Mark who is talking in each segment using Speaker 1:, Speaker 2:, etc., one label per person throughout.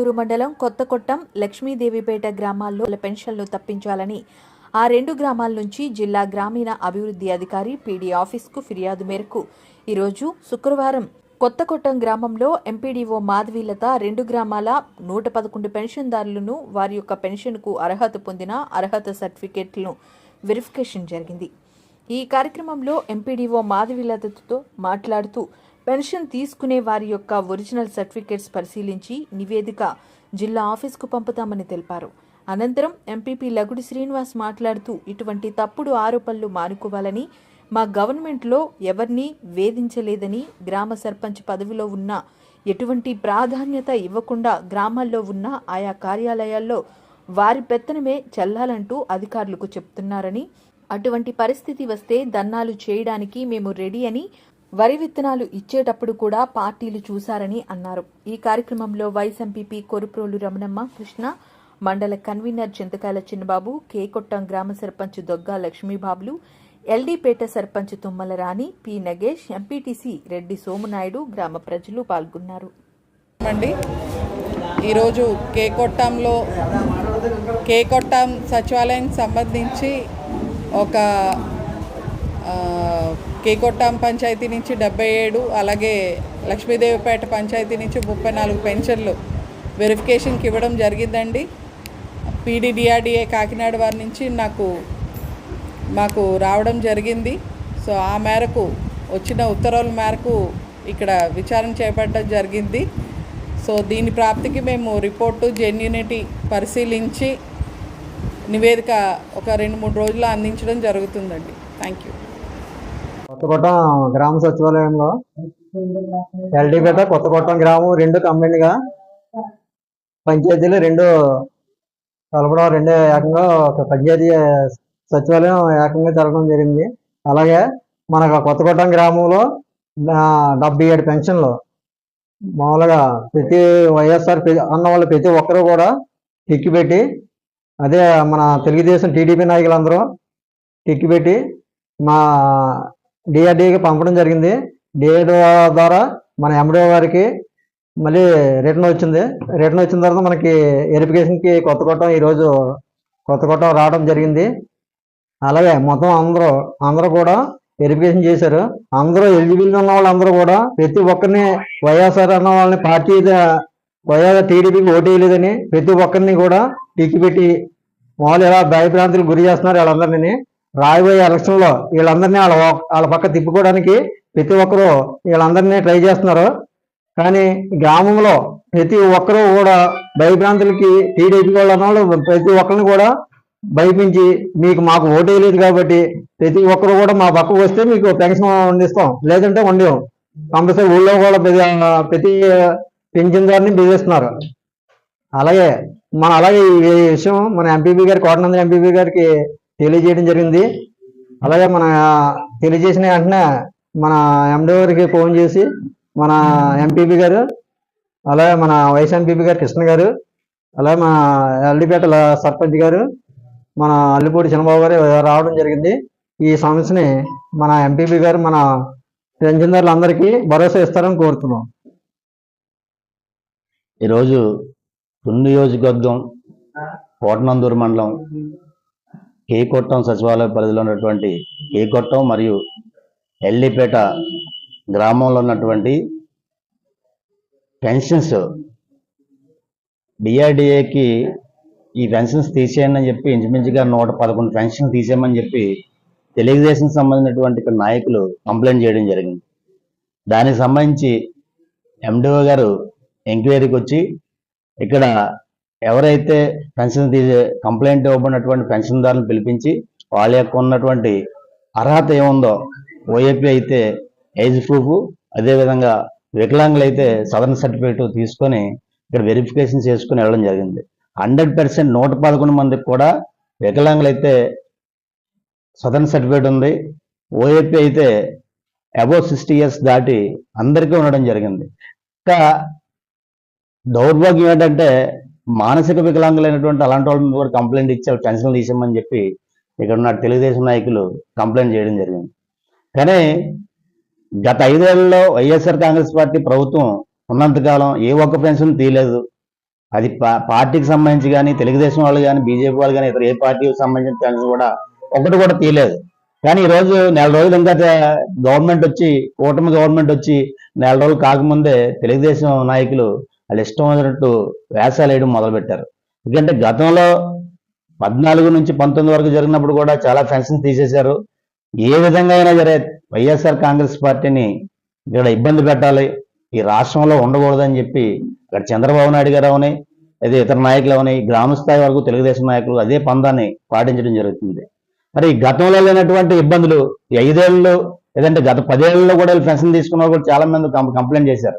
Speaker 1: కోటనందూరు మండలం కొత్తకొట్టం లక్ష్మీదేవిపేట గ్రామాల్లో పెన్షన్లు తప్పించాలని ఆ రెండు గ్రామాల నుంచి జిల్లా గ్రామీణ అభివృద్ధి అధికారి పీడీ ఆఫీస్కు ఫిర్యాదు మేరకు ఈరోజు శుక్రవారం కొత్తకొట్టం గ్రామంలో ఎంపీడీఓ మాధవీలత రెండు గ్రామాల 111 పెన్షన్దారులను వారి యొక్క పెన్షన్కు అర్హత పొందిన అర్హత సర్టిఫికేట్లను వెరిఫికేషన్ జరిగింది. ఈ కార్యక్రమంలో ఎంపీడీఓ మాధవీలతతో మాట్లాడుతూ పెన్షన్ తీసుకునే వారి యొక్క ఒరిజినల్ సర్టిఫికేట్స్ పరిశీలించి నివేదిక జిల్లా ఆఫీస్కు పంపుతామని తెలిపారు. అనంతరం ఎంపీపీ లగుడి శ్రీనివాస్ మాట్లాడుతూ ఇటువంటి తప్పుడు ఆరోపణలు మానుకోవాలని, మా గవర్నమెంట్లో ఎవరిని వేధించలేదని, గ్రామ సర్పంచ్ పదవిలో ఉన్న ఎటువంటి ప్రాధాన్యత ఇవ్వకుండా గ్రామాల్లో ఉన్న ఆయా కార్యాలయాల్లో వారి పెత్తనమే చెల్లాలంటూ అధికారులకు చెప్తున్నారని, అటువంటి పరిస్థితి వస్తే ధర్నాలు చేయడానికి మేము రెడీ అని, వరి విత్తనాలు ఇచ్చేటప్పుడు కూడా పార్టీలు చూశారని అన్నారు. ఈ కార్యక్రమంలో వైస్ ఎంపీపీ కొరుప్రోలు రమణమ్మ కృష్ణ, మండల కన్వీనర్ చింతకాయల చిన్నబాబు, కేకొట్టం గ్రామ సర్పంచ్ దొగ్గా లక్ష్మీబాబులు, ఎల్డీపేట సర్పంచ్ తుమ్మల రాణి, పి నగేష్, ఎంపీటీసీ రెడ్డి సోమునాయుడు, గ్రామ ప్రజలు పాల్గొన్నారు.
Speaker 2: ఈరోజు కేకొట్టం సచివాలయానికి సంబంధించి ఒక కేకొట్టం పంచాయతీ నుంచి 77, అలాగే లక్ష్మీదేవిపేట పంచాయతీ నుంచి 34 పెన్షన్లు వెరిఫికేషన్కి ఇవ్వడం జరిగిందండి. పీడీడీఆర్డీఏ కాకినాడ వారి నుంచి మాకు రావడం జరిగింది. సో ఆ మేరకు వచ్చిన ఉత్తర్వుల మేరకు ఇక్కడ విచారణ చేపట్టడం జరిగింది. సో దీని ప్రాప్తికి మేము రిపోర్టు జెన్యూనిటీ పరిశీలించి నివేదిక ఒక 2-3 రోజుల్లో అందించడం జరుగుతుందండి. Thank you.
Speaker 3: కొత్తకొట్టం గ్రామ సచివాలయంలో ఎల్డీపేట కొత్తకొట్టం గ్రామం 2 కంబైన్డ్గా పంచాయతీలు 2 కలపడం, 2 ఏకంగా ఒక పంచాయతీ సచివాలయం ఏకంగా జరగడం జరిగింది. అలాగే మన కొత్తకొట్టం గ్రామంలో 77 పెన్షన్లు మామూలుగా ప్రతి వైఎస్ఆర్ అన్న వాళ్ళు ప్రతి ఒక్కరూ కూడా టిక్కి పెట్టి, అదే మన తెలుగుదేశం టీడీపీ నాయకులందరూ టిక్కి పెట్టి మా డిఆర్డీఏకి పంపడం జరిగింది. డిఆర్డీ ద్వారా మన ఎండిఓ గారికి మళ్ళీ రిటర్న్ వచ్చింది. రిటర్న్ వచ్చిన తర్వాత మనకి వెరిఫికేషన్కి ఈరోజు కొత్తకొట్టం రావడం జరిగింది. అలాగే మొత్తం అందరూ కూడా వెరిఫికేషన్ చేశారు. అందరూ ఎలిజిబుల్ ఉన్న వాళ్ళందరూ కూడా ప్రతి ఒక్కరిని వైఎస్ఆర్ అన్న వాళ్ళని పార్టీ వైఎస్ఆర్ టీడీపీకి ఓటు వేయలేదని ప్రతి ఒక్కరిని కూడా టిక్కి పెట్టి వాళ్ళు ఎలా భయభ్రాంతులకు గురి చేస్తున్నారు. వాళ్ళందరినీ రాబోయే ఎలక్షన్లో వీళ్ళందరినీ వాళ్ళ పక్క తిప్పుకోవడానికి ప్రతి ఒక్కరూ వీళ్ళందరినీ ట్రై చేస్తున్నారు. కానీ గ్రామంలో ప్రతి ఒక్కరూ కూడా భయభ్రాంతులకి టీడీపీ వాళ్ళు ప్రతి ఒక్కరిని కూడా భయపించి మాకు ఓటు వేయలేదు కాబట్టి ప్రతి ఒక్కరు కూడా మా పక్కకు వస్తే మీకు పెన్షన్ వండిస్తాం, లేదంటే వండాం కంపల్సరీ ఊళ్ళో కూడా ప్రతి పెన్షన్దారుని బెదిరిస్తున్నారు. అలాగే ఈ విషయం మన ఎంపీపీ గారు కోటనందూరు ఎంపీపీ గారికి తెలియజేయడం జరిగింది. అలాగే మన తెలియజేసిన వెంటనే మన ఎండీ గారికి ఫోన్ చేసి మన ఎంపీపీ గారు, అలాగే మన వైస్ ఎంపీపీ గారు కృష్ణ గారు, అలాగే మన ఎల్డీపేట సర్పంచ్ గారు, మన అల్లిపూడి చిన్నబాబు గారు రావడం జరిగింది. ఈ సమస్యని మన ఎంపీపీ గారు మన పెన్షన్దారులందరికీ భరోసా ఇస్తారని కోరుతున్నాం.
Speaker 4: ఈరోజు నియోజకవర్గం కోటనందూరు మండలం కేకొట్టం సచివాలయ పరిధిలో ఉన్నటువంటి కేకొట్టం మరియు ఎల్లిపేట గ్రామంలో ఉన్నటువంటి పెన్షన్స్ డిఆర్డీఏకి ఈ పెన్షన్స్ తీసేయండి అని చెప్పి ఇంచుమించుగా 111 పెన్షన్ తీసేయమని చెప్పి తెలుగుదేశం సంబంధించినటువంటి నాయకులు కంప్లైంట్ చేయడం జరిగింది. దానికి సంబంధించి ఎండిఓ గారు ఎంక్వైరీకి వచ్చి ఇక్కడ ఎవరైతే పెన్షన్ కంప్లైంట్ ఇవ్వబడినటువంటి పెన్షన్దారులను పిలిపించి వాళ్ళ యొక్క ఉన్నటువంటి అర్హత ఏముందో, ఓఏపీ అయితే ఏజ్ ప్రూఫ్, అదేవిధంగా వికలాంగులు అయితే సదరన్ సర్టిఫికేట్ తీసుకొని ఇక్కడ వెరిఫికేషన్ చేసుకుని వెళ్ళడం జరిగింది. 100% 111 మందికి కూడా వికలాంగులు అయితే సదరన్ సర్టిఫికేట్ ఉంది. ఓఏపీ అయితే అబౌవ్ 60 years దాటి అందరికీ ఉండడం జరిగింది. ఇంకా దౌర్భాగ్యం ఏంటంటే మానసిక వికలాంగులైనటువంటి అలాంటి వాళ్ళ మీద కూడా కంప్లైంట్ ఇచ్చి పెన్షన్లు తీసామని చెప్పి ఇక్కడ ఉన్న తెలుగుదేశం నాయకులు కంప్లైంట్ చేయడం జరిగింది. కానీ గత 5 ఏళ్లలో వైఎస్ఆర్ కాంగ్రెస్ పార్టీ ప్రభుత్వం ఉన్నంతకాలం ఏ ఒక్క పెన్షన్ తీయలేదు. అది పార్టీకి సంబంధించి కానీ, తెలుగుదేశం వాళ్ళు కానీ, బీజేపీ వాళ్ళు కానీ, ఇతర ఏ పార్టీకి సంబంధించిన పెన్షన్ కూడా ఒకటి కూడా తీయలేదు. కానీ ఈ రోజు నెల రోజులు ఇంకా గవర్నమెంట్ వచ్చి, కూటమి గవర్నమెంట్ వచ్చి నెల రోజులు కాకముందే తెలుగుదేశం నాయకులు వాళ్ళు ఇష్టం వచ్చినట్టు వేషాలు వేయడం మొదలుపెట్టారు. ఎందుకంటే గతంలో 14 నుంచి 19 వరకు జరిగినప్పుడు కూడా చాలా పెన్షన్స్ తీసేశారు. ఏ విధంగా అయినా సరే వైఎస్ఆర్ కాంగ్రెస్ పార్టీని ఇక్కడ ఇబ్బంది పెట్టాలి, ఈ రాష్ట్రంలో ఉండకూడదని చెప్పి ఇక్కడ చంద్రబాబు నాయుడు గారు అవని, అదే ఇతర నాయకులు అవని, గ్రామ స్థాయి వరకు తెలుగుదేశం నాయకులు అదే పందాన్ని పాటించడం జరుగుతుంది. మరి గతంలో లేనటువంటి ఇబ్బందులు ఈ 5 ఏళ్ళు లేదంటే గత 10 ఏళ్ళలో కూడా పెన్షన్ తీసుకున్న వాళ్ళు కూడా చాలా మంది కంప్లైంట్ చేశారు.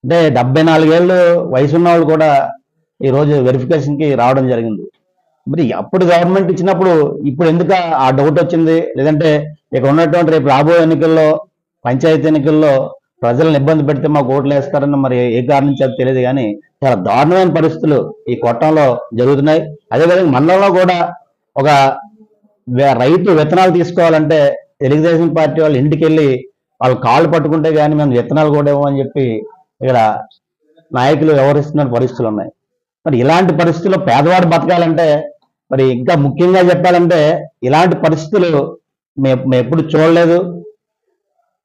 Speaker 4: అంటే 74 ఏళ్ళు వయసు ఉన్న వాళ్ళు కూడా ఈరోజు వెరిఫికేషన్కి రావడం జరిగింది. మరి అప్పుడు గవర్నమెంట్ ఇచ్చినప్పుడు ఇప్పుడు ఎందుకు ఆ డౌట్ వచ్చింది? లేదంటే ఇక ఉన్నటువంటి రేపు రాబోయే ఎన్నికల్లో, పంచాయతీ ఎన్నికల్లో ప్రజలను ఇబ్బంది పెడితే మాకు ఓట్లు వేస్తారని మరి ఏ కారణం చేత తెలియదు. కానీ చాలా దారుణమైన పరిస్థితులు ఈ కొట్టంలో జరుగుతున్నాయి. అదేవిధంగా మండలంలో కూడా ఒక రైతు విత్తనాలు తీసుకోవాలంటే తెలుగుదేశం పార్టీ వాళ్ళు ఇంటికి వెళ్ళి వాళ్ళు కాళ్ళు పట్టుకుంటే కానీ మేము విత్తనాలు కూడా ఇవ్వమని చెప్పి ఇక్కడ నాయకులు వ్యవహరిస్తున్న పరిస్థితులు ఉన్నాయి. మరి ఇలాంటి పరిస్థితుల్లో పేదవాడు బతకాలంటే, మరి ఇంకా ముఖ్యంగా చెప్పాలంటే ఇలాంటి పరిస్థితులు మేము ఎప్పుడు చూడలేదు.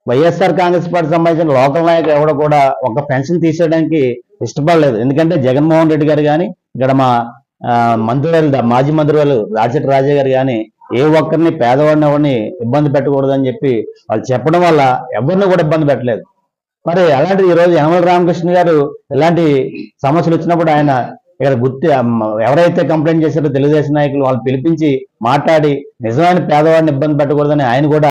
Speaker 4: వైఎస్ఆర్ కాంగ్రెస్ పార్టీ సంబంధించిన లోకల్ నాయకులు ఎవరు కూడా ఒక పెన్షన్ తీసేయడానికి ఇష్టపడలేదు. ఎందుకంటే జగన్మోహన్ రెడ్డి గారు కానీ, ఇక్కడ మా మంత్రివర్యులు, మాజీ మంత్రివర్యులు రాజశేఖర రాజా గారు కానీ ఏ ఒక్కరిని పేదవాడిని ఎవరిని ఇబ్బంది పెట్టకూడదని చెప్పి వాళ్ళు చెప్పడం వల్ల ఎవరిని కూడా ఇబ్బంది పెట్టలేదు. మరి అలాంటి ఈరోజు యనమల రామకృష్ణ గారు ఇలాంటి సమస్యలు వచ్చినప్పుడు ఆయన ఇక్కడ ఎవరైతే కంప్లైంట్ చేశారో తెలుగుదేశం నాయకులు వాళ్ళు పిలిపించి మాట్లాడి నిజమైన పేదవాడిని ఇబ్బంది పెట్టకూడదని ఆయన కూడా